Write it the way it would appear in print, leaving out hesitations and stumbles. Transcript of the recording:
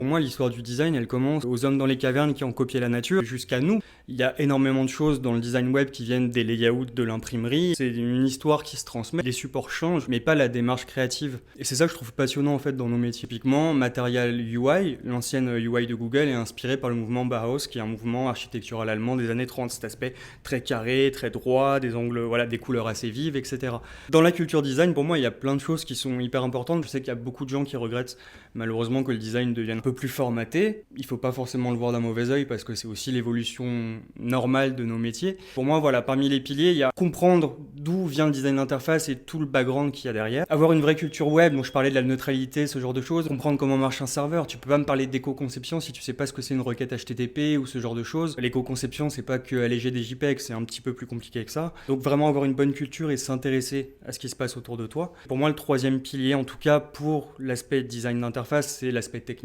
Pour moi, l'histoire du design, elle commence aux hommes dans les cavernes qui ont copié la nature jusqu'à nous. Il y a énormément de choses dans le design web qui viennent des layouts de l'imprimerie. C'est une histoire qui se transmet. Les supports changent, mais pas la démarche créative. Et c'est ça que je trouve passionnant en fait dans nos métiers. Typiquement, Material UI, l'ancienne UI de Google, est inspirée par le mouvement Bauhaus, qui est un mouvement architectural allemand des années 30. Cet aspect très carré, très droit, des angles, voilà, des couleurs assez vives, etc. Dans la culture design, pour moi, il y a plein de choses qui sont hyper importantes. Je sais qu'il y a beaucoup de gens qui regrettent malheureusement que le design devienne un peu plus formaté. Il ne faut pas forcément le voir d'un mauvais œil parce que c'est aussi l'évolution normale de nos métiers. Pour moi, voilà, parmi les piliers, il y a comprendre d'où vient le design d'interface et tout le background qu'il y a derrière. Avoir une vraie culture web, donc je parlais de la neutralité, ce genre de choses. Comprendre comment marche un serveur. Tu peux pas me parler d'éco-conception si tu sais pas ce que c'est une requête HTTP ou ce genre de choses. L'éco-conception, c'est pas que alléger des JPEG, c'est un petit peu plus compliqué que ça. Donc vraiment avoir une bonne culture et s'intéresser à ce qui se passe autour de toi. Pour moi, le troisième pilier, en tout cas pour l'aspect design d'interface, c'est l'aspect technique.